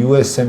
USM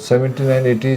79-80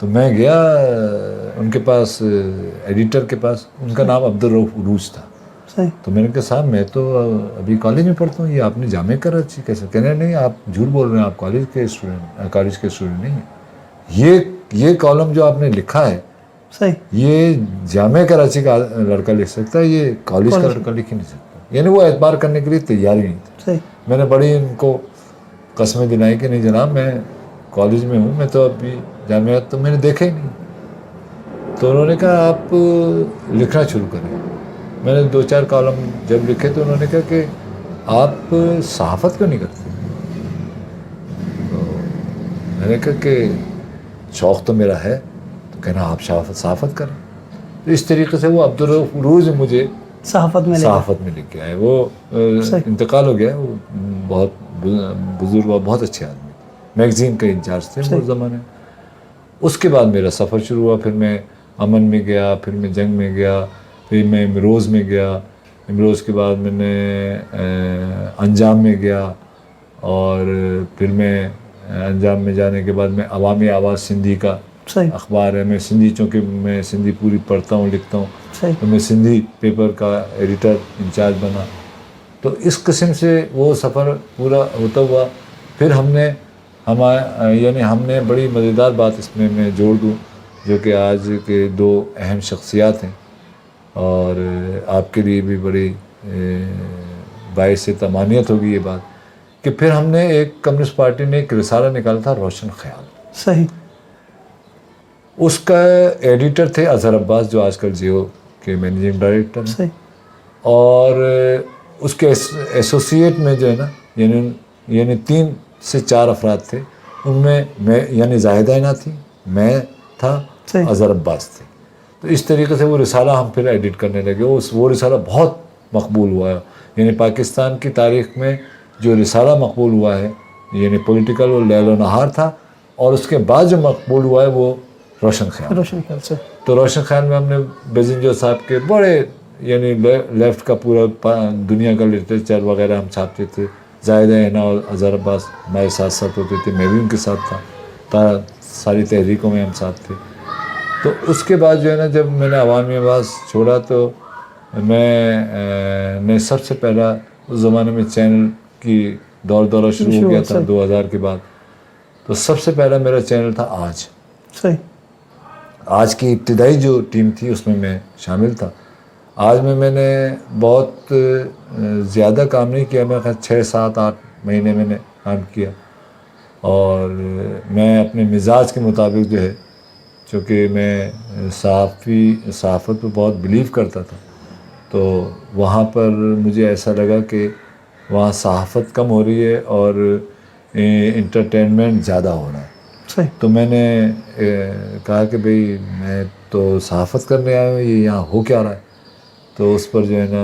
تو میں گیا ان کے پاس ایڈیٹر کے پاس, ان کا نام عبدالرؤف عروج تھا. تو میں نے کہا صاحب میں تو ابھی کالج میں پڑھتا ہوں, یہ آپ نے جامعہ کراچی کیسے؟ کہنے نہیں آپ جھوٹ بول رہے ہیں, آپ کالج کے اسٹوڈنٹ نہیں ہیں. یہ کالم جو آپ نے لکھا ہے یہ جامعہ کراچی کا لڑکا لکھ سکتا ہے, یہ کالج کا لڑکا لکھ ہی نہیں سکتا. یعنی وہ اعتبار کرنے کے لیے تیار ہی نہیں تھا. میں نے بڑی ان کو قسمیں دلائی کہ نہیں جناب میں کالج میں ہوں, میں تو ابھی جامعہ تو میں نے دیکھا ہی نہیں. تو انہوں نے کہا آپ لکھنا شروع کریں. میں نے 2-4 کالم جب لکھے تو انہوں نے کہا کہ آپ صحافت کیوں نہیں کرتے؟ تو میں نے کہا کہ شوق تو میرا ہے. تو کہنا آپ صحافت کریں. تو اس طریقے سے وہ عبدالرؤف عروج مجھے صحافت میں لکھ کے آئے. وہ انتقال ہو گیا, وہ بہت بزرگ اور بہت اچھے آدمی, میگزین کا انچارج تھے اس زمانے. اس کے بعد میرا سفر شروع ہوا. پھر میں امن میں گیا, پھر میں جنگ میں گیا, پھر میں امروز میں گیا. امروز کے بعد میں نے انجام میں گیا, اور پھر میں انجام میں جانے کے بعد میں عوامی آواز سندھی کا اخبار ہے, میں سندھی, چونکہ میں سندھی پوری پڑھتا ہوں لکھتا ہوں, تو میں سندھی پیپر کا ایڈیٹر انچارج بنا. تو اس قسم سے وہ سفر پورا ہوتا ہوا. پھر ہم نے بڑی مزیدار بات اس میں جوڑ دوں, جو کہ آج کے 2 اہم شخصیات ہیں, اور آپ کے لیے بھی بڑی باعث تمانیت ہوگی یہ بات, کہ پھر ہم نے ایک کمیونسٹ پارٹی نے ایک رسالہ نکالا تھا روشن خیال. اس کا ایڈیٹر تھے اظہر عباس, جو آج کل جیو کے مینیجنگ ڈائریکٹر ہیں. اور اس کے ایسوسیٹ میں جو ہے نا, یعنی 3 سے 4 افراد تھے. ان میں یعنی زاہدہ عینہ تھی, میں تھا, اظہر عباس تھے. تو اس طریقے سے وہ رسالہ ہم پھر ایڈٹ کرنے لگے. وہ رسالہ بہت مقبول ہوا ہے. یعنی پاکستان کی تاریخ میں جو رسالہ مقبول ہوا ہے, یعنی پولیٹیکل وہ لیل و نہار تھا, اور اس کے بعد جو مقبول ہوا ہے وہ روشن خیال سے. تو روشن خیال میں ہم نے بیزنجر صاحب کے بڑے, یعنی لیفٹ کا پورا دنیا کا لٹریچر وغیرہ ہم چھاپتے تھے. زاہدہ عینہ اور اظہر عباس ہمارے ساتھ ہوتے تھے, میں بھی ان کے ساتھ تھا, ساری تحریکوں میں ہم ساتھ تھے. تو اس کے بعد جو ہے نا, جب میں نے عوامی آواز چھوڑا تو میں نے سب سے پہلا اس زمانے میں چینل کی دورہ شروع ہو گیا تھا 2000 کے بعد. تو سب سے پہلا میرا چینل تھا آج کی ابتدائی جو ٹیم تھی اس میں شامل تھا. آج میں نے بہت زیادہ کام نہیں کیا, میں 6-7-8 مہینے میں نے کام کیا. اور میں اپنے مزاج کے مطابق جو ہے, چونکہ میں صحافت پہ بہت بلیو کرتا تھا, تو وہاں پر مجھے ایسا لگا کہ وہاں صحافت کم ہو رہی ہے اور انٹرٹینمنٹ زیادہ ہو رہا ہے. تو میں نے کہا کہ بھئی میں تو صحافت کرنے آیا ہوں, یہ یہاں ہو کیا رہا ہے. تو اس پر جو ہے نا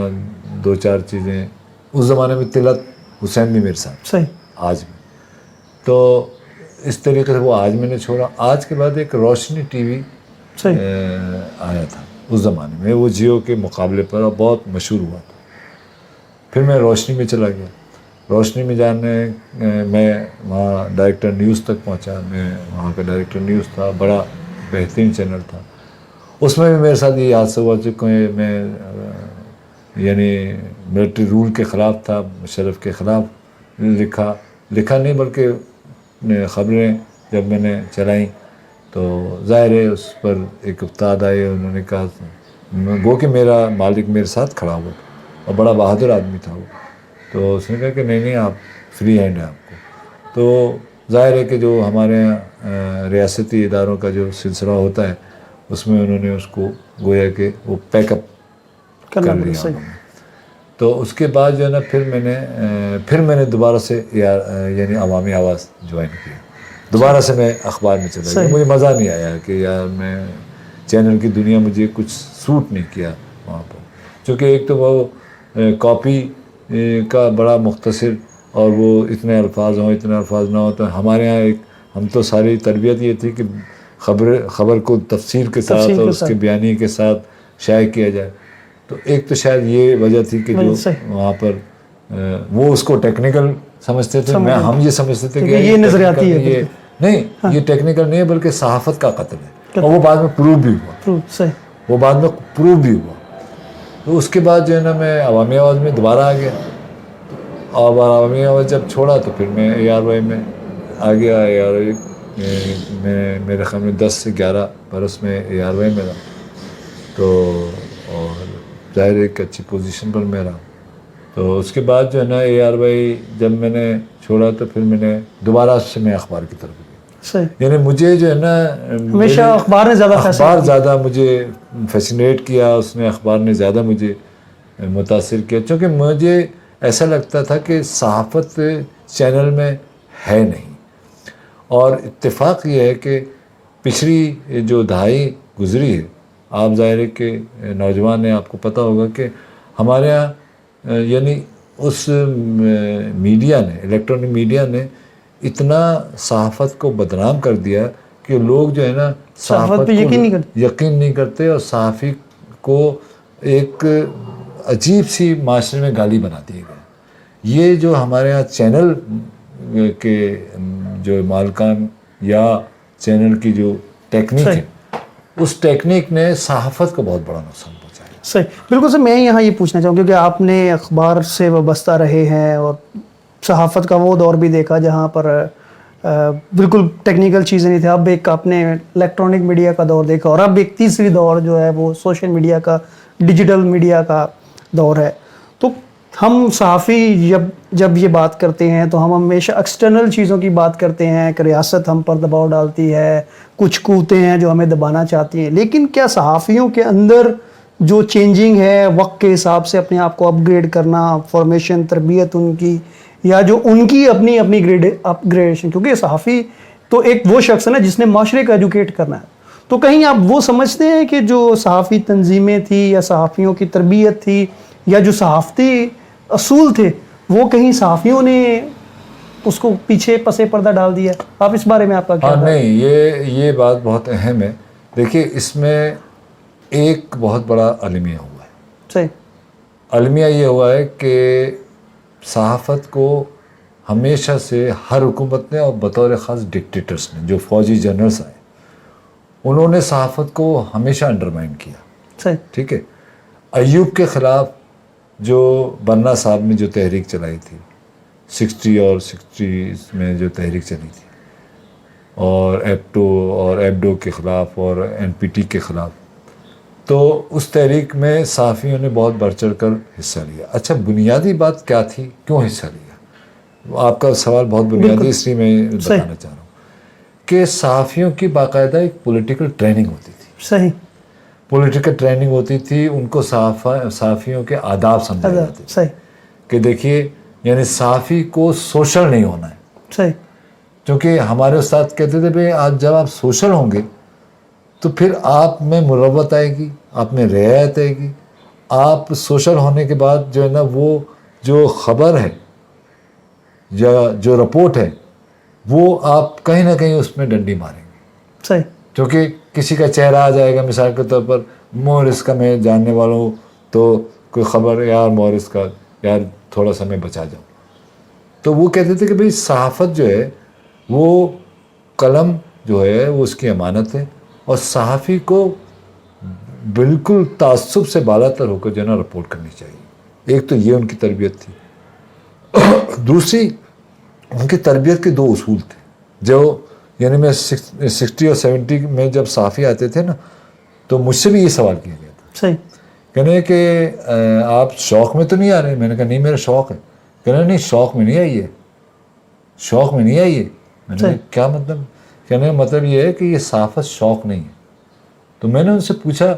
2-4 چیزیں, اس زمانے میں طلعت حسین بھی میرے ساتھ آج میں, تو اس طریقے سے وہ آج میں نے چھوڑا. آج کے بعد ایک روشنی ٹی وی آیا تھا اس زمانے میں, وہ جیو کے مقابلے پر, اور بہت مشہور ہوا تھا. پھر میں روشنی میں چلا گیا. روشنی میں میں وہاں ڈائریکٹر نیوز تک پہنچا. میں وہاں کا ڈائریکٹر نیوز تھا, بڑا بہترین چینل تھا. اس میں بھی میرے ساتھ یہ حادثہ ہوا, چونکہ میں یعنی ملٹری رول کے خلاف تھا, مشرف کے خلاف لکھا نہیں بلکہ خبریں جب میں نے چلائیں تو ظاہر ہے اس پر ایک افتاد آئے. انہوں نے کہا, گو کہ میرا مالک میرے ساتھ کھڑا ہوا اور بڑا بہادر آدمی تھا وہ, تو اس نے کہا کہ نہیں آپ فری ہینڈ ہے آپ کو. تو ظاہر ہے کہ جو ہمارے ریاستی اداروں کا جو سلسلہ ہوتا ہے اس میں انہوں نے اس کو گویا کہ وہ پیک اپ کر لیا. تو اس کے بعد جو ہے نا پھر میں نے دوبارہ سے یعنی عوامی آواز جوائن کیا. دوبارہ سے میں اخبار میں چلا گیا. مجھے مزہ نہیں آیا کہ یار میں چینل کی دنیا مجھے کچھ سوٹ نہیں کیا وہاں پر, چونکہ ایک تو وہ کاپی کا بڑا مختصر, اور وہ اتنے الفاظ نہ ہوں. تو ہمارے یہاں ہم تو ساری تربیت یہ تھی کہ خبر کو تفصیل کے ساتھ اور اس کے بیانی کے ساتھ شائع کیا جائے. تو ایک تو شاید یہ وجہ تھی کہ جو وہاں پر وہ اس کو ٹیکنیکل سمجھتے تھے, ہم یہ سمجھتے تھے کہ یہ نظریاتی ہے, یہ نہیں یہ ٹیکنیکل نہیں ہے بلکہ صحافت کا قتل ہے، اور وہ بعد میں پروو بھی ہوا، صحیح، وہ بعد میں پروو بھی ہوا۔ تو اس کے بعد جو ہے نا میں عوامی آواز میں دوبارہ آ گیا، اور عوامی آواز جب چھوڑا تو پھر میں اے آر وائی میں آ گیا۔ اے آر وائی میں میرے خیال میں 10 سے 11 برس میں اے آر وائی میں رہا، تو اور ظاہر ایک اچھی پوزیشن پر میں رہا۔ تو اس کے بعد جو ہے نا اے آر وائی جب میں نے چھوڑا تو پھر میں نے دوبارہ سے میں اخبار کی طرف گیا، یعنی مجھے جو ہے نا ہمیشہ اخبار نے زیادہ مجھے فیسینیٹ کیا، اس نے اخبار نے زیادہ مجھے متاثر کیا، چونکہ مجھے ایسا لگتا تھا کہ صحافت چینل میں ہے نہیں۔ اور اتفاق یہ ہے کہ پچھلی جو دہائی گزری ہے، آپ ظاہر ہے کہ نوجوان ہیں، آپ کو پتہ ہوگا کہ ہمارے یہاں یعنی اس میڈیا نے، الیکٹرانک میڈیا نے اتنا صحافت کو بدنام کر دیا کہ لوگ جو ہے نا صحافت پہ یقین نہیں کرتے، اور صحافی کو ایک عجیب سی معاشرے میں گالی بنا دی گئی۔ یہ جو ہمارے ہاں چینل کے جو مالکان یا چینل کی جو ٹیکنیک ہے، اس ٹیکنیک نے صحافت کو بہت بڑا نقصان پہنچایا۔ صحیح، بالکل سر، میں یہاں یہ پوچھنا چاہوں کیونکہ آپ نے اخبار سے وابستہ رہے ہیں اور صحافت کا وہ دور بھی دیکھا جہاں پر بالکل ٹیکنیکل چیزیں نہیں تھیں، اب ایک آپ نے الیکٹرانک میڈیا کا دور دیکھا، اور اب ایک تیسری دور جو ہے وہ سوشل میڈیا کا، ڈیجیٹل میڈیا کا دور ہے۔ تو ہم صحافی جب یہ بات کرتے ہیں تو ہم ہمیشہ ایکسٹرنل چیزوں کی بات کرتے ہیں کہ ریاست ہم پر دباؤ ڈالتی ہے، کچھ قوتیں ہیں جو ہمیں دبانا چاہتی ہیں، لیکن کیا صحافیوں کے اندر جو چینجنگ ہے وقت کے حساب سے اپنے آپ کو اپ گریڈ کرنا، فارمیشن، تربیت ان کی، یا جو ان کی اپنی اپ گریڈیشن، کیونکہ صحافی تو ایک وہ شخص ہے نا جس نے معاشرے کو ایجوکیٹ کرنا ہے، تو کہیں آپ وہ سمجھتے ہیں کہ جو صحافی تنظیمیں تھی یا صحافیوں کی تربیت تھی یا جو صحافتی اصول تھے وہ کہیں صحافیوں نے اس کو پیچھے پس پردہ ڈال دیا؟ آپ اس بارے میں آپ کا کیا خیال ہے؟ نہیں، یہ بات بہت اہم ہے۔ دیکھیے اس میں ایک بہت بڑا المیہ ہوا ہے۔ صحیح، المیہ یہ ہوا ہے کہ صحافت کو ہمیشہ سے ہر حکومت نے، اور بطور خاص ڈکٹیٹرز نے، جو فوجی جنرلز آئے، انہوں نے صحافت کو ہمیشہ انڈرمائن کیا۔ صحیح، ٹھیک ہے، ایوب کے خلاف جو بننا صاحب نے جو تحریک چلائی تھی 60 اور 60 میں جو تحریک چلی تھی، اور ایبڈو کے خلاف اور NPT کے خلاف، تو اس تحریک میں صحافیوں نے بہت بڑھ چڑھ کر حصہ لیا۔ اچھا، بنیادی بات کیا تھی، کیوں حصہ لیا؟ آپ کا سوال بہت بنیادی، اس لیے میں بتانا چاہ رہا ہوں کہ صحافیوں کی باقاعدہ ایک پولیٹیکل ٹریننگ ہوتی تھی۔ صحیح، پولیٹیکل ٹریننگ ہوتی تھی، ان کو صحافیوں کے آداب سمجھائے جاتے تھے۔ صحیح، کہ دیکھیے یعنی صحافی کو سوشل نہیں ہونا ہے، صحیح، کیونکہ ہمارے استاد کہتے تھے بھئی آج جب آپ سوشل ہوں گے تو پھر آپ میں مروت آئے گی، آپ میں رعایت آئے گی، آپ سوشل ہونے کے بعد جو ہے نا وہ جو خبر ہے یا جو رپورٹ ہے وہ آپ کہیں نہ کہیں اس میں ڈنڈی ماریں گے۔ صحیح، کیونکہ کسی کا چہرہ آ جائے گا، مثال کے طور پر مورس کا میں جاننے والا ہوں، تو کوئی خبر، یار مورس کا، یار تھوڑا سا میں بچا جاؤں، تو وہ کہتے تھے کہ بھئی صحافت جو ہے وہ قلم جو ہے وہ اس کی امانت ہے، اور صحافی کو بالکل تعصب سے بالا تر ہو کر جو ہے نا رپورٹ کرنی چاہیے۔ ایک تو یہ ان کی تربیت تھی، دوسری ان کی تربیت کے 2 اصول تھے، جو یعنی میں 60 اور 70 میں جب صحافی آتے تھے نا تو مجھ سے بھی یہ سوال کیا گیا تھا، صحیح، کہنے کہ آپ شوق میں تو نہیں آ رہے؟ میں نے کہا نہیں، میرا شوق ہے۔ کہنے نہیں، شوق میں نہیں آئیے، شوق میں نہیں آئیے۔ میں نے کہا کیا مطلب؟ کہنے کا مطلب یہ ہے کہ یہ صحافت شوق نہیں ہے۔ تو میں نے ان سے پوچھا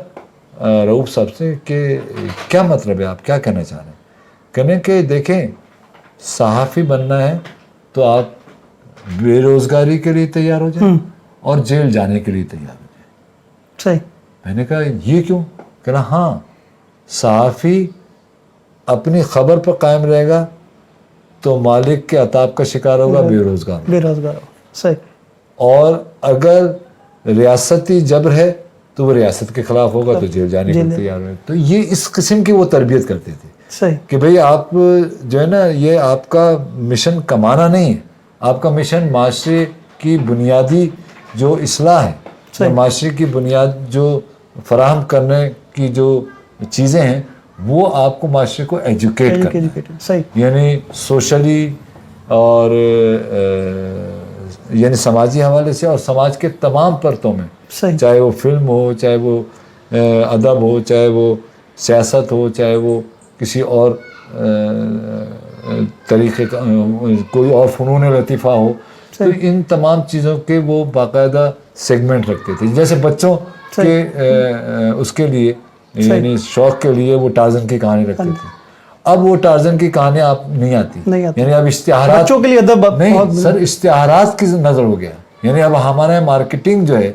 رؤوف صاحب سے کہ کیا مطلب ہے، آپ کیا کہنا چاہ رہے ہیں؟ کہنے کہ دیکھیں، صحافی بننا ہے تو آپ بے روزگاری کے لیے تیار ہو جائیں اور جیل جانے کے لیے تیار ہو جائیں۔ صحیح، میں نے کہا یہ کیوں؟ کہنا ہاں، صحافی اپنی خبر پر قائم رہے گا تو مالک کے عطاب کا شکار ہوگا، بے روزگار ہو۔ صحیح، اور اگر ریاستی جبر ہے تو وہ ریاست کے خلاف ہوگا تو جیل جانے کے لیے تیار ہے۔ تو یہ اس قسم کی وہ تربیت کرتے تھے۔ صحیح، کہ بھئی آپ جو ہے نا، یہ آپ کا مشن کمانا نہیں ہے، آپ کا مشن معاشرے کی بنیادی جو اصلاح ہے یا معاشرے کی بنیاد جو فراہم کرنے کی جو چیزیں ہیں وہ آپ کو معاشرے کو ایجوکیٹ کرنا، یعنی سوشلی اور یعنی سماجی حوالے سے اور سماج کے تمام پرتوں میں، چاہے وہ فلم ہو، چاہے وہ ادب ہو، چاہے وہ سیاست ہو، چاہے وہ کسی اور طریقے کا کوئی اور فنون لطیفہ ہو، تو ان تمام چیزوں کے وہ باقاعدہ سیگمنٹ رکھتے تھے. جیسے بچوں کے اس کے لیے یعنی شوق کے لیے وہ ٹارزن کی کہانی رکھتے تھے. اب وہ ٹارزن کی کہانی آپ نہیں آتی، یعنی اب اشتہارات بچوں کے لیے ادب نہیں سر، اشتہارات کی نظر ہو گیا. یعنی اب ہمارا مارکیٹنگ جو ہے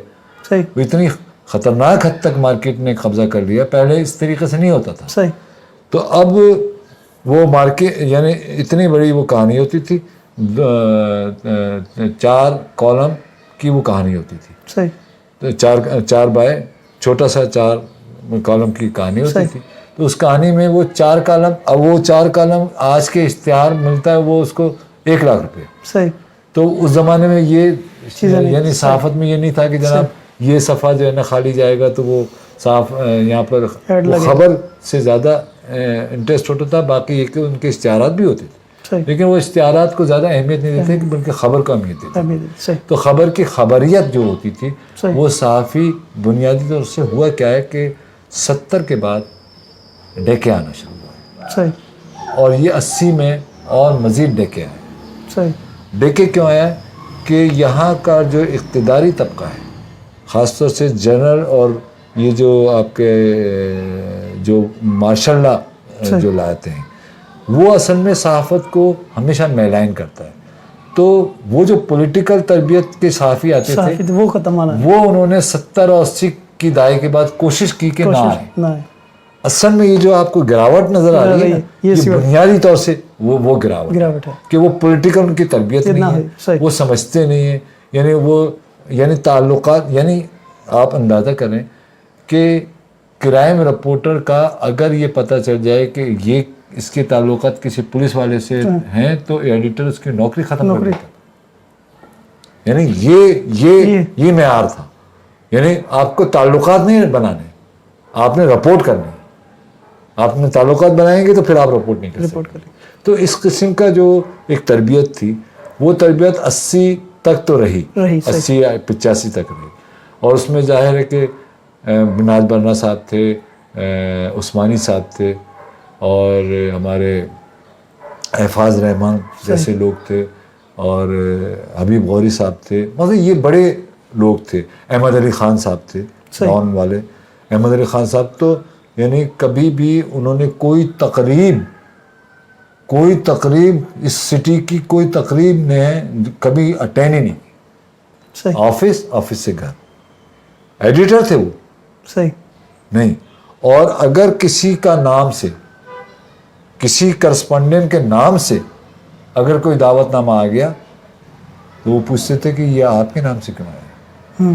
وہ اتنی خطرناک حد تک مارکیٹ نے قبضہ کر لیا، پہلے اس طریقے سے نہیں ہوتا تھا. تو اب وہ مارکیٹ یعنی اتنی بڑی وہ کہانی ہوتی تھی، 4 کالم کی وہ کہانی ہوتی تھی، تو 4 بائے چھوٹا سا 4 کالم کی کہانی ہوتی تھی. تو اس کہانی میں وہ 4 کالم، اب وہ 4 کالم آج کے اشتہار ملتا ہے وہ اس کو 1 لاکھ روپے. تو اس زمانے میں یہ یعنی صحافت میں یہ نہیں تھا کہ جناب یہ صفحہ جو ہے نا خالی جائے گا تو وہ صاف یہاں پر خبر سے زیادہ انٹرسٹ ہوتا تھا. باقی یہ کہ ان کے اشتہارات بھی ہوتے تھے، لیکن وہ اشتہارات کو زیادہ اہمیت نہیں دیتے بلکہ خبر کو اہمیت دیتے تھے. تو خبر کی خبریت جو ہوتی تھی وہ صحافی بنیادی طور سے ہوا کیا ہے کہ 70 کے بعد ڈیکے آنا شروع ہوئے، اور یہ 80 میں اور مزید ڈیکے آئے. ڈیکے کیوں آیا ہے کہ یہاں کا جو اقتداری طبقہ ہے، خاص طور سے جنرل اور یہ جو آپ کے جو ماشاء اللہ جو لاتے ہیں، وہ اصل میں صحافت کو ہمیشہ میلائن کرتا ہے. تو وہ جو پولیٹیکل تربیت کے صحافی آتے تھے وہ ختم آنا، وہ انہوں نے 70 اور 80 کی دہائی کے بعد کوشش کی کہ نہ آئے. اصل میں یہ جو آپ کو گراوٹ نظر آ رہی ہے یہ بنیادی طور سے وہ گراوٹ ہے کہ وہ پولیٹیکل ان کی تربیت نہیں ہے، وہ سمجھتے نہیں ہیں. یعنی وہ یعنی تعلقات، یعنی آپ اندازہ کریں کہ کرائم رپورٹر کا اگر یہ پتہ چل جائے کہ یہ اس کے تعلقات کسی پولیس والے سے ہیں تو ایڈیٹر اس کی نوکری ختم کر دیتا. یعنی یہ معیار تھا. یعنی آپ کو تعلقات نہیں بنانے، آپ نے رپورٹ کرنی. آپ نے تعلقات بنائیں گے تو پھر آپ رپورٹ نہیں کر سکتے. تو اس قسم کا جو ایک تربیت تھی وہ تربیت 80 تک تو رہی 80 یا 85 تک رہی. اور اس میں ظاہر ہے کہ ناز برنا صاحب تھے، عثمانی صاحب تھے، اور ہمارے احفاظ رحمان جیسے لوگ تھے، اور حبیب غوری صاحب تھے. مطلب یہ بڑے لوگ تھے. احمد علی خان صاحب تھے ڈان والے. احمد علی خان صاحب تو یعنی کبھی بھی انہوں نے کوئی تقریب اس سٹی کی کوئی تقریب نے کبھی اٹینڈ ہی نہیں کی. آفس سے گھر. ایڈیٹر تھے وہ نہیں. اور اگر کسی کا نام سے، کسی کرسپونڈنٹ کے نام سے اگر کوئی دعوت نامہ آ گیا تو وہ پوچھتے تھے کہ یہ آپ کے نام سے کیوں آیا،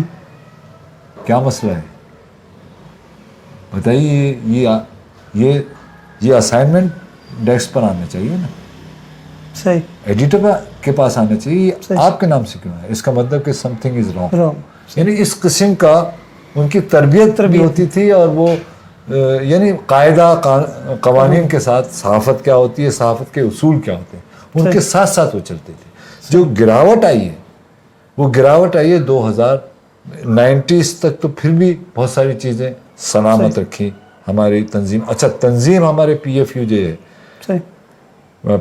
کیا مسئلہ ہے بتائیے. یہ اسائنمنٹ ڈیسک پر آنا چاہیے نا، ایڈیٹر کے پاس آنا چاہیے. آپ کے نام سے کیوں ہے؟ اس کا مطلب کہ سم تھنگ از رانگ. یعنی اس قسم کا ان کی تربیت بھی ہوتی تھی. اور وہ یعنی قاعدہ قوانین کے ساتھ صحافت کیا ہوتی ہے، صحافت کے اصول کیا ہوتے ہیں، ان کے ساتھ ساتھ وہ چلتے تھے. جو گراوٹ آئی ہے وہ گراوٹ آئی ہے 2090s تک. تو پھر بھی بہت ساری چیزیں سلامت رکھی ہماری تنظیم. اچھا، تنظیم ہمارے PFU جو ہے،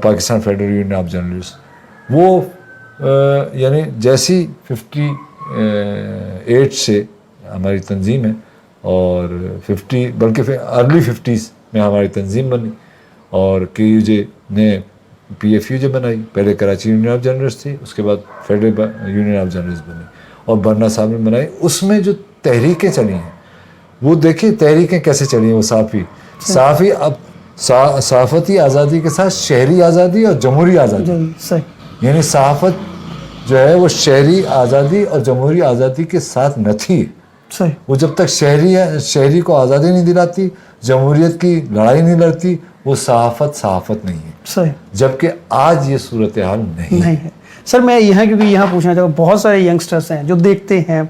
Pakistan federal union of journalist, وہ یعنی جیسی 58 سے ہماری تنظیم ہے، اور 50 بلکہ ارلی 50s میں ہماری تنظیم بنی. اور KUJ نے PFU جو بنائی، پہلے کراچی یونین آف جرنلسٹ تھی، اس کے بعد فیڈرل یونین آف جرنلسٹ بنی، اور برنا صاحب نے بنائی. اس میں جو تحریکیں چلی ہیں وہ دیکھیں تحریکیں کیسے چلی ہیں. وہ صحافی اب صحافتی آزادی کے ساتھ شہری آزادی اور جمہوری آزادی، یعنی صحافت جو ہے وہ شہری آزادی اور جمہوری آزادی کے ساتھ نہ تھی. وہ جب تک شہری کو آزادی نہیں دلاتی، جمہوریت کی لڑائی نہیں لڑتی، وہ صحافت نہیں ہے. جبکہ آج یہ صورتحال نہیں ہے. سر میں یہاں کیونکہ یہاں پوچھنا چاہوں گا بہت سارے ینگسٹرس ہیں جو دیکھتے ہیں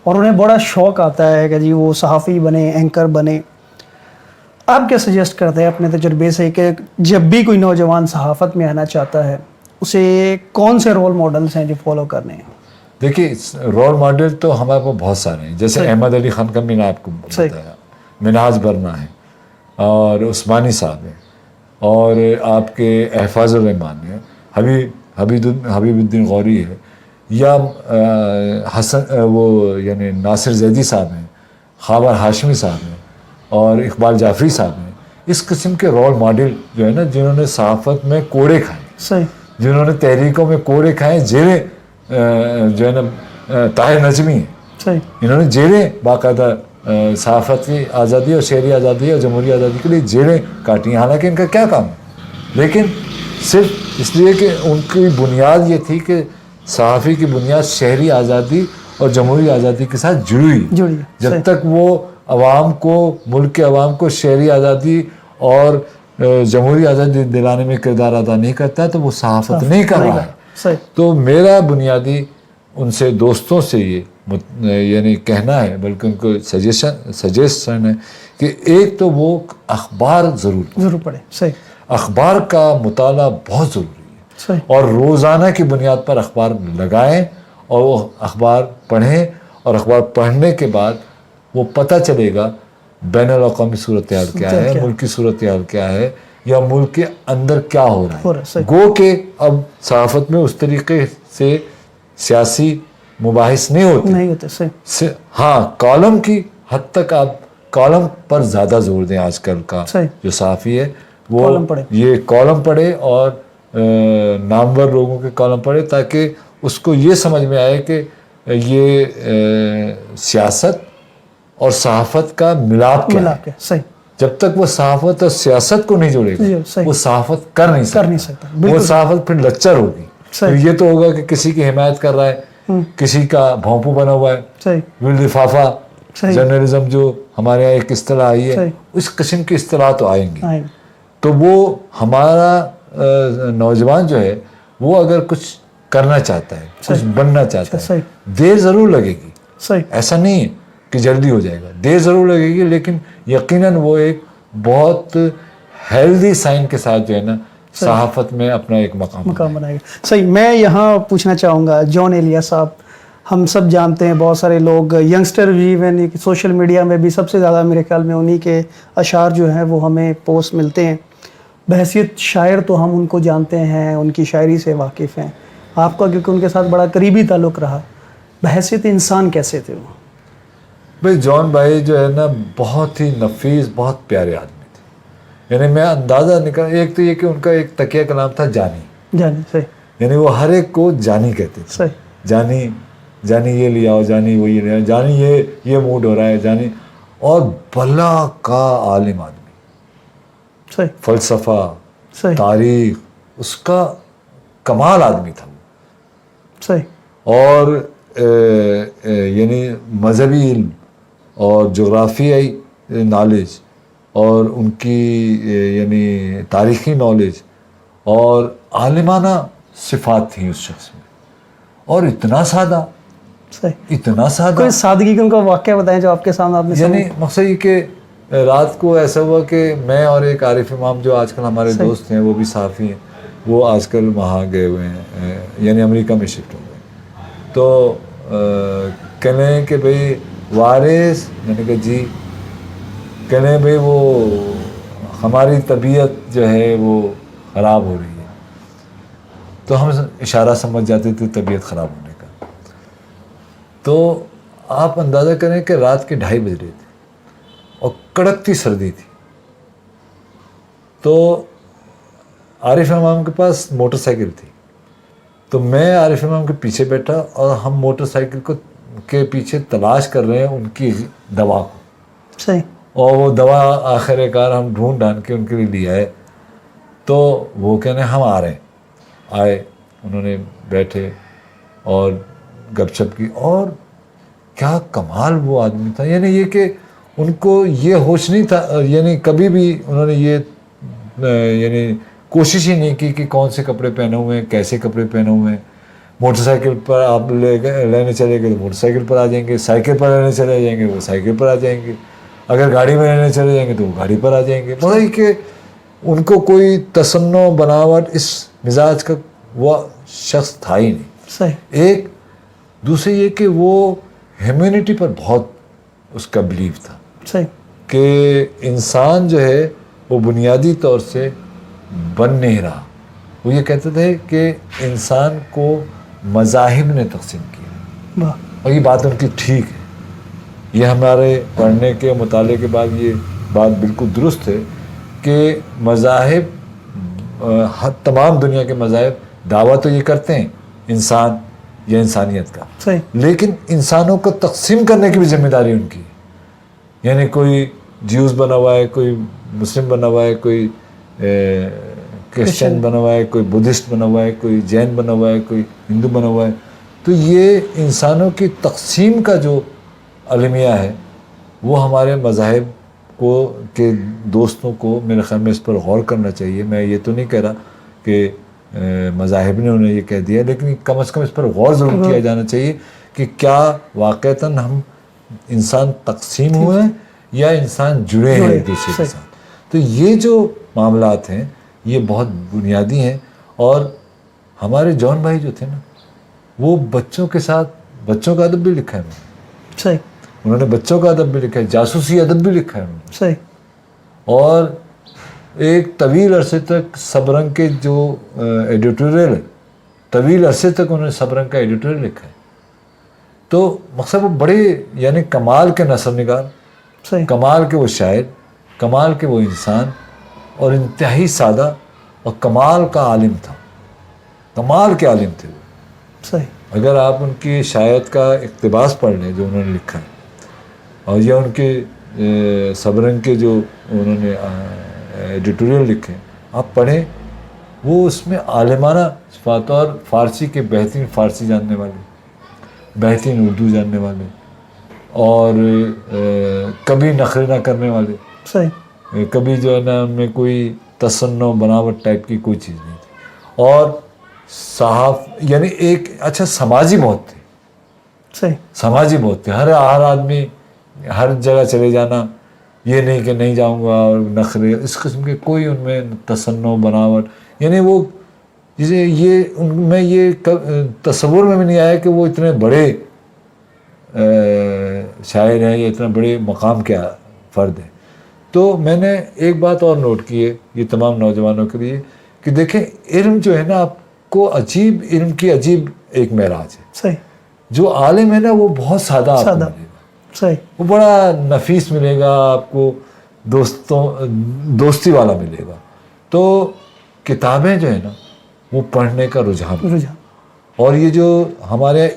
اور انہیں بڑا شوق آتا ہے کہ جی وہ صحافی بنے, اینکر بنے. آپ کیا سجیسٹ کرتے ہیں اپنے تجربے سے کہ جب بھی کوئی نوجوان صحافت میں آنا چاہتا ہے اسے کون سے رول ماڈلس ہیں جو فالو کرنے ہیں؟ دیکھیے رول ماڈل تو ہمارے پاس بہت سارے ہیں, جیسے احمد علی خان کا میں نے آپ کو بتایا, منہاج برنا ہے اور عثمانی صاحب ہیں, اور آپ کے احفاظ الرحمان ہیں, حبیب الدین غوری ہے, یا حسن وہ یعنی ناصر زیدی صاحب ہیں, خاور ہاشمی صاحب ہیں, اور اقبال جعفری صاحب ہیں. اس قسم کے رول ماڈل جو ہے نا, جنہوں نے صحافت میں کوڑے کھائے, جنہوں نے تحریکوں میں کوڑے کھائے, جیلیں جو ہے نا طاہر نجمی ہیں, انہوں نے جیلیں باقاعدہ صحافت کی آزادی اور شہری آزادی اور جمہوری آزادی کے لیے جیلیں کاٹی ہیں, حالانکہ ان کا کیا کام ہے, لیکن صرف اس لیے کہ ان کی بنیاد یہ تھی کہ صحافی کی بنیاد شہری آزادی اور جمہوری آزادی کے ساتھ جڑی ہے. جب تک وہ عوام کو, ملک کے عوام کو شہری آزادی اور جمہوری آزادی دلانے میں کردار ادا نہیں کرتا تو وہ صحافت نہیں کر رہا ہے. تو میرا بنیادی ان سے دوستوں سے یہ یعنی کہنا ہے, بلکہ ان کو سجیشن ہے کہ ایک تو وہ اخبار ضرور پڑھیں, اخبار کا مطالعہ بہت ضروری ہے, اور روزانہ کی بنیاد پر اخبار لگائیں اور وہ اخبار پڑھیں, اور اخبار پڑھنے کے بعد وہ پتہ چلے گا بین الاقوامی صورتحال کیا ہے, ملکی صورتحال کیا ہے, یا ملک کے اندر کیا ہو رہا ہے. گو کہ اب صحافت میں اس طریقے سے سیاسی مباحث نہیں ہوتے. ہاں کالم کی حد تک آپ کالم پر زیادہ زور دیں. آج کل کا جو صحافی ہے وہ یہ کالم پڑھے اور نامور لوگوں کے کالم پڑھے, تاکہ اس کو یہ سمجھ میں آئے کہ یہ سیاست اور صحافت کا ملاپ کیا ہے. جب تک وہ صحافت اور سیاست کو نہیں جوڑے گا وہ صحافت کر نہیں سکتا. وہ صحافت پھر لچر ہوگی. یہ تو ہوگا کہ کسی کی حمایت کر رہا ہے, کسی کا بھونپو بنا ہوا ہے, لفافہ جرنلزم جو ہمارے یہاں ایک اصطلاح آئی ہے, اس قسم کی اصطلاح تو آئیں گی. تو وہ ہمارا نوجوان جو ہے وہ اگر کچھ کرنا چاہتا ہے, کچھ بننا چاہتا ہے, دیر ضرور لگے گی, ایسا نہیں ہے کہ جلدی ہو جائے گا, دیر ضرور لگے گی, لیکن یقیناً وہ ایک بہت ہیلدی سائن کے ساتھ جو ہے نا صحافت میں اپنا ایک مقام بنائے گا. صحیح. میں یہاں پوچھنا چاہوں گا جان ایلیا صاحب, ہم سب جانتے ہیں بہت سارے لوگ ینگسٹر بھی سوشل میڈیا میں بھی سب سے زیادہ میرے خیال میں انہی کے اشعار جو ہیں وہ ہمیں پوسٹ ملتے ہیں. بحیثیت شاعر تو ہم ان کو جانتے ہیں, ان کی شاعری سے واقف ہیں, آپ کا کیونکہ ان کے ساتھ بڑا قریبی تعلق رہا, بحیثیت انسان کیسے تھے وہ؟ بھائی جان بھائی جو ہے نا بہت ہی نفیس, بہت پیارے آدمی تھے. یعنی میں اندازہ نکال, ایک تو یہ کہ ان کا ایک تکیہ کا نام تھا جانی. صحیح. یعنی وہ ہر ایک کو جانی کہتے تھے. صحیح. جانی یہ لے آؤ, جانی وہ یہ لے آؤ, جانی یہ موڈ ہو رہا ہے, جانی. اور بھلا کا عالم آدمی, فلسفہ, تاریخ, اس کا کمال آدمی تھا. اور یعنی مذہبی علم اور جغرافیائی نالج اور ان کی یعنی تاریخی نالج اور عالمانہ صفات تھیں اس شخص میں, اور اتنا سادہ. کوئی سادگی کا ان کا واقعہ بتائیں جو آپ کے سامنے آپ نے. یعنی مقصد یہ کہ رات کو ایسا ہوا کہ میں اور ایک عارف امام جو آج کل ہمارے دوست ہیں, وہ بھی صحافی ہیں, وہ آج کل وہاں گئے ہوئے ہیں, یعنی امریکہ میں شفٹ ہو گئے. تو کہنے کہ بھئی وارث, میں نے کہا جی. کہنے بھئی وہ ہماری طبیعت جو ہے وہ خراب ہو رہی ہے. تو ہم اشارہ سمجھ جاتے تھے طبیعت خراب ہونے کا. تو آپ اندازہ کریں کہ رات کے 2:30 بج رہے تھے اور کڑکتی سردی تھی. تو عارف امام کے پاس موٹر سائیکل تھی, تو میں عارف امام کے پیچھے بیٹھا اور ہم موٹر سائیکل کے پیچھے تلاش کر رہے ہیں ان کی دوا کو. صحیح. اور وہ دوا آخر کار ہم ڈھونڈ کے ان کے لیے لے آئے. تو وہ کہنے ہم آ رہے ہیں. آئے, انہوں نے بیٹھے اور گپ شپ کی, اور کیا کمال وہ آدمی تھا. یعنی یہ کہ ان کو یہ ہوش نہیں تھا, یعنی کبھی بھی انہوں نے یہ یعنی کوشش ہی نہیں کی کہ کون سے کپڑے پہنے ہوئے ہیں, کیسے کپڑے پہنے ہوئے ہیں. موٹر سائیکل پر آپ لینے چلے گئے تو موٹر سائیکل پر آ جائیں گے, سائیکل پر لینے چلے جائیں گے وہ سائیکل پر آ جائیں گے, اگر گاڑی میں لینے چلے جائیں گے تو وہ گاڑی پر آ جائیں گے. مطلب کہ ان کو کوئی تصنع بناوٹ اس مزاج کا وہ شخص تھا ہی نہیں. صحیح. ایک دوسرے یہ کہ وہ ہیومینٹی پر بہت اس کا بلیف تھا. صحیح. کہ انسان جو ہے وہ بنیادی طور سے بن نہیں رہا. وہ یہ کہتے تھے کہ انسان کو مذاہب نے تقسیم کیا, اور یہ بات ان کی ٹھیک ہے. یہ ہمارے پڑھنے کے مطالعے کے بعد یہ بات بالکل درست ہے کہ مذاہب تمام دنیا کے مذاہب دعویٰ تو یہ کرتے ہیں انسان یا انسانیت کا, لیکن انسانوں کو تقسیم کرنے کی بھی ذمہ داری ان کی. یعنی کوئی جیوز بنا ہوا ہے, کوئی مسلم بنا ہوا ہے, کوئی کرسچن بنا ہوا ہے, کوئی بدھسٹ بنا ہوا ہے, کوئی جین بنا ہوا ہے, کوئی ہندو بنا ہوا ہے. تو یہ انسانوں کی تقسیم کا جو المیہ ہے وہ ہمارے مذاہب کو کے دوستوں کو میرے خیال میں اس پر غور کرنا چاہیے. میں یہ تو نہیں کہہ رہا کہ مذاہب نے انہیں یہ کہہ دیا, لیکن کم از کم اس پر غور ضرور کیا جانا چاہیے کہ کیا واقعتاً ہم انسان تقسیم ہوئے ہیں یا انسان جڑے ہیں ایک دوسرے کے ساتھ. تو یہ جو معاملات ہیں یہ بہت بنیادی ہیں. اور ہمارے جان بھائی جو تھے نا وہ بچوں کے ساتھ بچوں کا ادب بھی لکھا ہے صحیح. انہوں نے بچوں کا ادب بھی لکھا ہے, جاسوسی ادب بھی لکھا ہے انہوں نے. صحیح. اور ایک طویل عرصے تک سبرنگ کے جو ایڈیٹوریل ہے, طویل عرصے تک انہوں نے سبرنگ کا ایڈیٹوریل لکھا ہے. تو مقصد وہ بڑے یعنی کمال کے نثر نگار, کمال کے وہ شاعر, کمال کے وہ انسان, اور انتہائی سادہ اور کمال کا عالم تھا. کمال کے عالم تھے وہ. صحیح. اگر آپ ان کی شاعت کا اقتباس پڑھ لیں جو انہوں نے لکھا ہے, اور یا ان کے سبرنگ کے جو انہوں نے ایڈیٹوریل لکھے آپ پڑھیں, وہ اس میں عالمانہ صفات اور فارسی کے بہترین فارسی جاننے والے, بہترین اردو جاننے والے, اور کبھی نخرے نہ کرنے والے. صحیح. کبھی جو ہے نا ان میں کوئی تصنع بناوٹ ٹائپ کی کوئی چیز نہیں تھی. اور صحاف یعنی ایک اچھا سماجی بہت تھے. صحیح. سماجی بہت تھے. ہر آدمی ہر جگہ چلے جانا, یہ نہیں کہ نہیں جاؤں گا, اور نخرے اس قسم کے کوئی ان میں تصنع بناوٹ, یعنی وہ جسے یہ ان میں یہ تصور میں بھی نہیں آیا کہ وہ اتنے بڑے شاعر ہیں یا اتنا بڑے مقام کے فرد ہیں. تو میں نے ایک بات اور نوٹ کی ہے یہ تمام نوجوانوں کے لیے کہ دیکھیں علم جو ہے نا آپ کو عجیب, علم کی عجیب ایک معراج ہے. صحیح. جو عالم ہے نا وہ بہت سادہ آپ کو ملے گا. صحیح. وہ بڑا نفیس ملے گا آپ کو, دوستی والا ملے گا. تو کتابیں جو ہے نا وہ پڑھنے کا رجحان, اور یہ جو ہمارے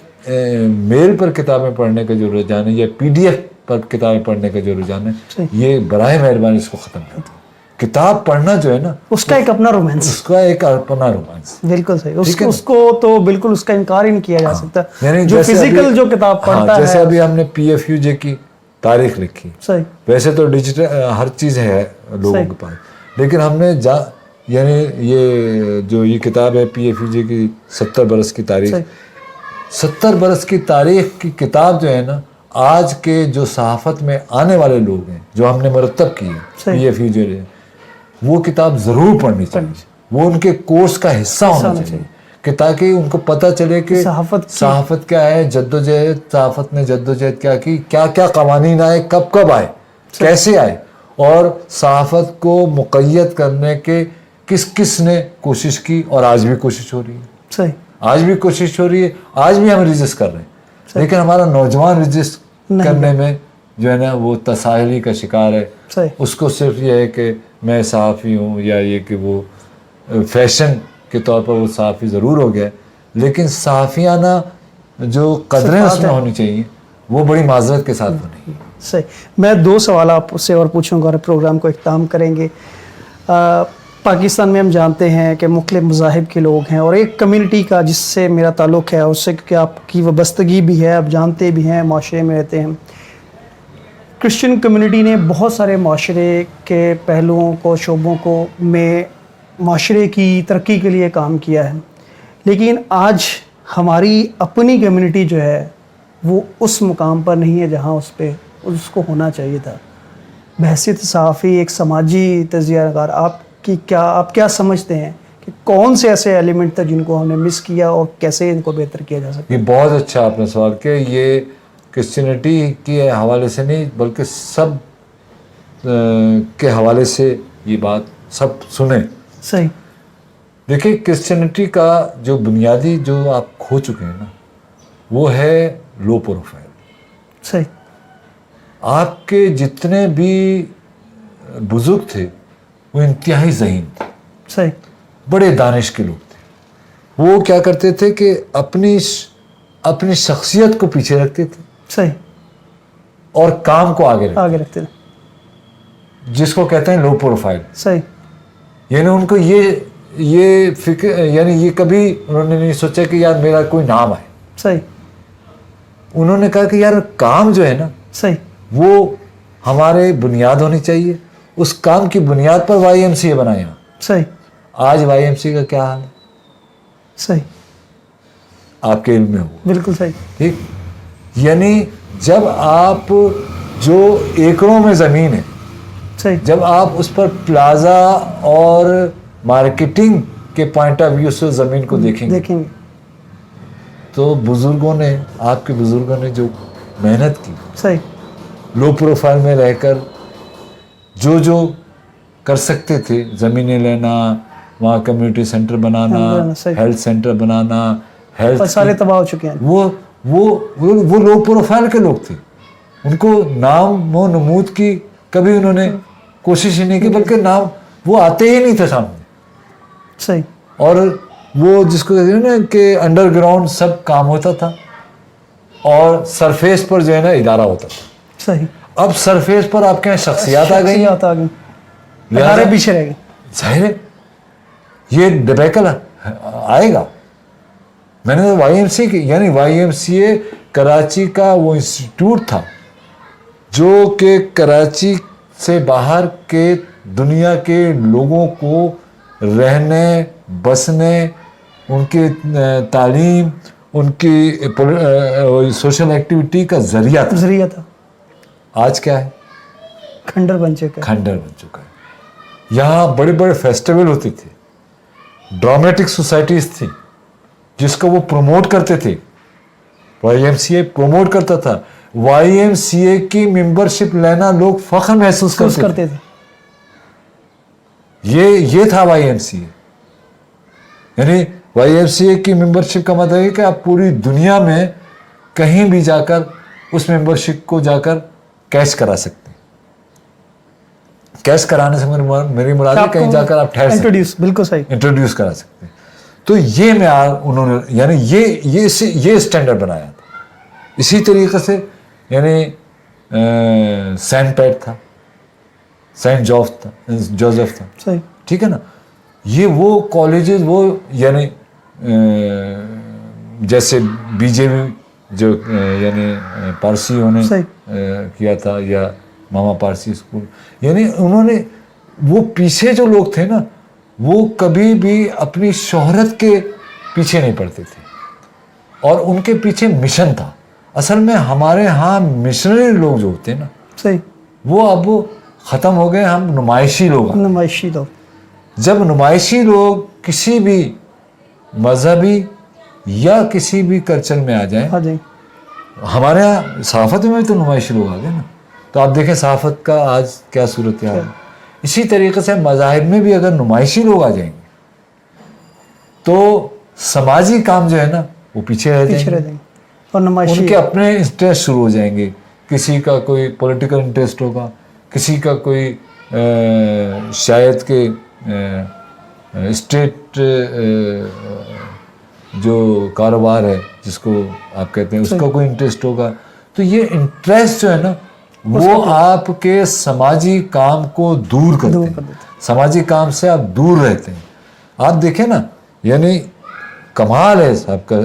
میل پر کتابیں پڑھنے کا جو رجحان ہے یا PDF پر کتابیں پڑھنے کا جو رجحان ہے, یہ براہ مہربانی اس کو ختم کر دو. کتاب پڑھنا جو ہے نا اس کا ایک اپنا رومانس, اس کا ایک اپنا رومانس. بالکل صحیح. اس کو تو بالکل اس کا انکار ہی نہیں کیا جا سکتا. جو فزیکل جو کتاب پڑھتا ہے, جیسے ابھی ہم نے PFUJ کی تاریخ لکھی, صحیح, ویسے تو ڈیجیٹل ہر چیز ہے لوگوں کے پاس, لیکن ہم نے یعنی یہ جو یہ کتاب ہے PFUJ کی 70 برس کی تاریخ, 70 برس کی تاریخ کی کتاب جو ہے نا آج کے جو صحافت میں آنے والے لوگ ہیں جو ہم نے مرتب کی ہے PFUJ, وہ کتاب ضرور پڑھنی چاہیے. وہ ان کے کورس کا حصہ ہونا چاہیے کہ تاکہ ان کو پتہ چلے کہ صحافت کیا ہے, جدوجہد, صحافت نے جدوجہد کیا کی, کیا کیا قوانین آئے, کب کب آئے, کیسے آئے, اور صحافت کو مقید کرنے کے کس کس نے کوشش کی, اور آج بھی کوشش ہو رہی ہے. صحیح. آج بھی کوشش ہو رہی ہے, آج بھی ہم رجسٹ کر رہے ہیں, لیکن ہمارا نوجوان رجسٹ کرنے میں جو ہے نا وہ تساہلی کا شکار ہے. اس کو صرف یہ ہے کہ میں صحافی ہوں, یا یہ کہ وہ فیشن کے طور پر وہ صحافی ضرور ہو گیا, لیکن صحافیانہ جو قدریں اس میں ہونی چاہیے وہ بڑی معذرت کے ساتھ ہونی. صحیح. میں 2 سوال آپ سے اور پوچھوں گا اور پروگرام کو اختتام کریں گے. پاکستان میں ہم جانتے ہیں کہ مختلف مذاہب کے لوگ ہیں, اور ایک کمیونٹی کا جس سے میرا تعلق ہے اس سے, کیونکہ آپ کی وابستگی بھی ہے, آپ جانتے بھی ہیں, معاشرے میں رہتے ہیں. کرسچن کمیونٹی نے بہت سارے معاشرے کے پہلوؤں کو, شعبوں کو میں معاشرے کی ترقی کے لیے کام کیا ہے, لیکن آج ہماری اپنی کمیونٹی جو ہے وہ اس مقام پر نہیں ہے جہاں اس کو ہونا چاہیے تھا. بحیثیت صحافی ایک سماجی تجزیہ کار آپ کیا سمجھتے ہیں کہ کون سے ایسے ایلیمنٹ تھے جن کو ہم نے مس کیا اور کیسے ان کو بہتر کیا جا سکتا؟ یہ بہت اچھا آپ نے سوال کیا. یہ کرسچینٹی کے حوالے سے نہیں بلکہ سب کے حوالے سے یہ بات سب سنیں. صحیح. دیکھیں کرسچینٹی کا جو بنیادی جو آپ کھو چکے ہیں نا وہ ہے لو پروفائل. صحیح. آپ کے جتنے بھی بزرگ تھے وہ انتہائی ذہین تھے. صحیح. بڑے دانش کے لوگ تھے. وہ کیا کرتے تھے کہ اپنی شخصیت کو پیچھے رکھتے تھے. صحیح. اور کام کو آگے رکھتے تھے جس کو کہتے ہیں لو پروفائل. صحیح. یعنی ان کو یہ فکر یعنی یہ کبھی انہوں نے نہیں سوچا کہ یار میرا کوئی نام ہے. صحیح. انہوں نے کہا کہ یار کام جو ہے نا صحیح وہ ہمارے بنیاد ہونی چاہیے. اس کام کی بنیاد پر وائی ایم سی اے بنایا. صحیح. آج وائی ایم سی کا کیا حال ہے صحیح آپ کے علم میں ہو. بالکل صحیح. ٹھیک. یعنی جب آپ جو ایکڑوں میں زمین ہے صحیح. جب آپ اس پر پلازا اور مارکیٹنگ کے پوائنٹ آف ویو سے زمین کو دیکھیں گے تو بزرگوں نے آپ کے بزرگوں نے جو محنت کی صحیح لو پروفائل میں رہ کر جو کر سکتے تھے زمینیں لینا وہاں کمیونٹی سینٹر بنانا ہیلتھ سینٹر بنانا ہیلتھ سارے تباہ ہو چکے ہیں. وہ لو پروفائل کے لوگ تھے. ان کو نام و نمود کی کبھی انہوں نے کوشش ہی نہیں کی بلکہ نام وہ آتے ہی نہیں تھے سامنے. صحیح. اور وہ جس کو کہتے ہیں نا کہ انڈر گراؤنڈ سب کام ہوتا تھا اور سرفیس پر جو ہے نا ادارہ ہوتا تھا. صحیح. اب سرفیس پر آپ کے یہاں شخصیات آ گئی ادارے پیچھے رہ گئے. ظاہر ہے یہ ڈبیکل آئے گا. میں نے وائی ایم سی کی یعنی وائی ایم سی اے کراچی کا وہ انسٹیٹیوٹ تھا جو کہ کراچی سے باہر کے دنیا کے لوگوں کو رہنے بسنے ان کی تعلیم ان کی سوشل ایکٹیویٹی کا ذریعہ تھا. آج کیا ہے کھنڈر بن چکا ہے. یہاں بڑے بڑے فیسٹیول ہوتے تھے. ڈرامٹک سوسائٹیز تھی جس کو وہ پروموٹ کرتے تھے. وائی ایم سی اے پروموٹ کرتا تھا. وائی ایم سی اے کی ممبرشپ لینا لوگ فخر محسوس کرتے تھے. یہ تھا وائی ایم سی اے. یعنی وائی ایم سی اے کی ممبرشپ کا مطلب ہے کہ آپ پوری دنیا میں کہیں بھی جا کر اس ممبرشپ کو جا کر کیش کرا سکتے ہیں. کیش کرانے سے میری مراد ہے کہیں جا کر آپ ٹھہر سکتے ہیں. بالکل صحیح. انٹروڈیوس کرا سکتے ہیں. تو یہ معیار انہوں نے یعنی یہ اسٹینڈرڈ بنایا تھا. اسی طریقے سے یعنی سینٹ پیٹ تھا سینٹ جوزف تھا. صحیح. ٹھیک ہے نا. یہ وہ کالجز وہ یعنی جیسے بی جے وی جو یعنی پارسیوں نے کیا تھا یا ماما پارسی اسکول یعنی انہوں نے وہ پیچھے جو لوگ تھے نا وہ کبھی بھی اپنی شہرت کے پیچھے نہیں پڑتے تھے اور ان کے پیچھے مشن تھا. اصل میں ہمارے ہاں مشنری لوگ جو ہوتے ہیں نا صحیح وہ اب ختم ہو گئے. ہم نمائشی لوگ جب نمائشی لوگ کسی بھی مذہبی یا کسی بھی کلچر میں آ جائیں ہمارے یہاں صحافت میں بھی تو نمائشی لوگ آ گئے نا. تو آپ دیکھیں صحافت کا آج کیا صورت حال ہے. اسی طریقے سے مذاہب میں بھی اگر نمائشی لوگ آ جائیں گے تو سماجی کام جو ہے نا وہ پیچھے رہ جائیں گے اور ان کے اپنے انٹرسٹ شروع ہو جائیں گے. کسی کا کوئی پولیٹیکل انٹرسٹ ہوگا کسی کا کوئی شاید کہ اسٹیٹ جو کاروبار ہے جس کو آپ کہتے ہیں اس کا کوئی انٹرسٹ ہوگا. تو یہ انٹرسٹ جو ہے نا وہ آپ کے سماجی کام کو دور کرتے ہیں. سماجی کام سے آپ دور رہتے ہیں. آپ دیکھیں نا یعنی کمال ہے صاحب کا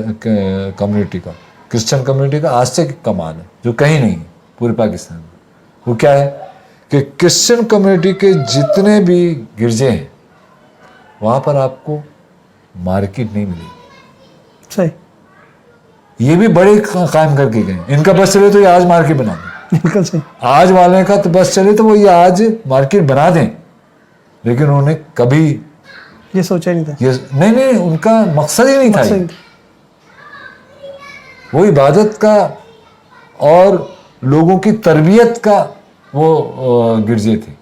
کمیونٹی کا کرسچن کمیونٹی کا آج سے کمال ہے جو کہیں نہیں ہے پورے پاکستان میں. وہ کیا ہے کہ کرسچن کمیونٹی کے جتنے بھی گرجے ہیں وہاں پر آپ کو مارکیٹ نہیں ملے گی. صحیح. یہ بھی بڑے قائم کر کے گئے. ان کا بس چلے تو یہ آج مارکیٹ بنا دیں. بالکل صحیح. آج والے کا تو بس چلے تو وہ یہ آج مارکیٹ بنا دیں, لیکن انہوں نے کبھی یہ سوچا ہی نہیں تھا. نہیں, ان کا مقصد ہی نہیں تھا. وہ عبادت کا اور لوگوں کی تربیت کا وہ گرجے تھے,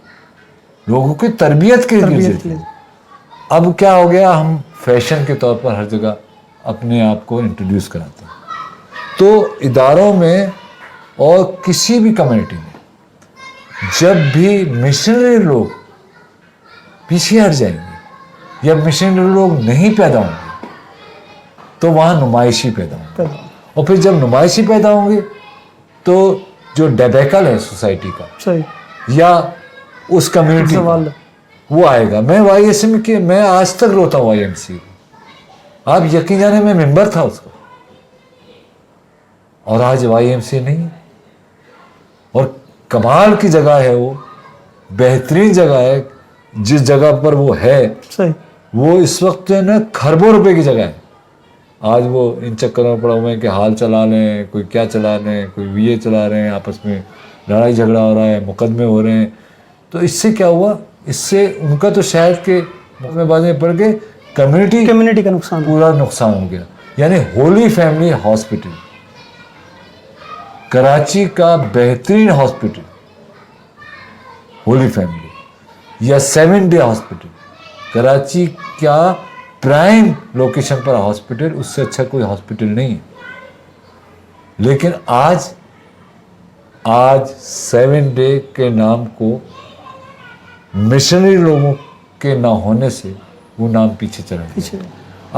لوگوں کی تربیت کے گرجے تھے. اب کیا ہو گیا, ہم فیشن کے طور پر ہر جگہ اپنے آپ کو انٹروڈیوس کراتے ہیں. تو اداروں میں اور کسی بھی کمیونٹی میں جب بھی مشنری لوگ پیچھے ہٹ جائیں گے یا مشنری لوگ نہیں پیدا ہوں گے تو وہاں نمائشی پیدا ہوں گے, اور پھر جب نمائشی پیدا ہوں گے تو جو ڈیبیکل ہے سوسائٹی کا یا اس کمیونٹی کا وہ آئے گا. میں وائی ایس ایم کے میں آج تک روتا ہوں وائی ایم سی کو. آپ یقین جانے میں ممبر تھا اس کا, اور آج وائی ایم سی نہیں. اور کمال کی جگہ ہے, وہ بہترین جگہ ہے. جس جگہ پر وہ ہے وہ اس وقت جو ہے نا کھربوں روپے کی جگہ ہے. آج وہ ان چکروں میں پڑا ہوئے ہیں کہ حال چلا لیں, کوئی کیا چلا رہے ہیں, کوئی ویے چلا رہے ہیں, آپس میں لڑائی جھگڑا ہو رہا ہے, مقدمے ہو رہے ہیں. تو اس سے کیا ہوا, اس سے ان کا تو شاید کہ مقدمے بازی میں پڑ کے کمیونٹی کا نقصان, پورا نقصان ہو گیا. یعنی ہولی فیملی ہاسپٹل, کراچی کا بہترین ہاسپٹل ہولی فیملی, یا 7 ڈے ہاسپٹل, کراچی کا پرائم لوکیشن پر ہاسپٹل, اس سے اچھا کوئی ہاسپٹل نہیں ہے. لیکن آج 7 ڈے کے نام کو مشنری لوگوں کے نہ ہونے سے وہ نام پیچھے چلا گیا.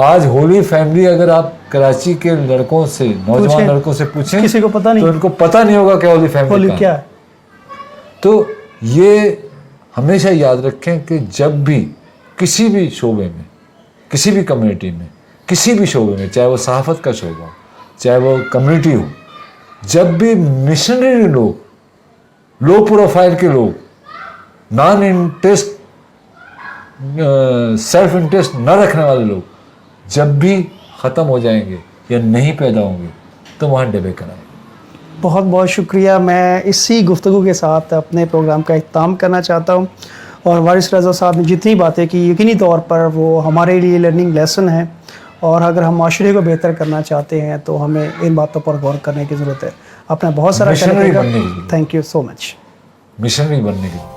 آج ہولی فیملی اگر آپ کراچی کے لڑکوں سے, نوجوان لڑکوں سے پوچھیں کسی کو پتہ نہیں, تو ان کو پتہ نہیں ہوگا کہ ہولی فیملی کیا ہے. تو یہ ہمیشہ یاد رکھیں کہ جب بھی کسی بھی شعبے میں, کسی بھی کمیونٹی میں, کسی بھی شعبے میں, چاہے وہ صحافت کا شعبہ ہو, چاہے وہ کمیونٹی ہو, جب بھی مشنری لوگ, لو پروفائل کے لوگ, نان انٹرسٹ, سیلف انٹرسٹ نہ رکھنے والے لوگ جب بھی ختم ہو جائیں گے یا نہیں پیدا ہوں گے تو وہاں ڈبے کرائیں. بہت بہت شکریہ. میں اسی گفتگو کے ساتھ اپنے پروگرام کا اختتام کرنا چاہتا ہوں. اور وارث رضا صاحب نے جتنی باتیں کی یقینی طور پر وہ ہمارے لیے لرننگ لیسن ہے, اور اگر ہم معاشرے کو بہتر کرنا چاہتے ہیں تو ہمیں ان باتوں پر غور کرنے کی ضرورت ہے. اپنا بہت سارا خیال رکھیے گا. Thank you so much. Machinery بننے کی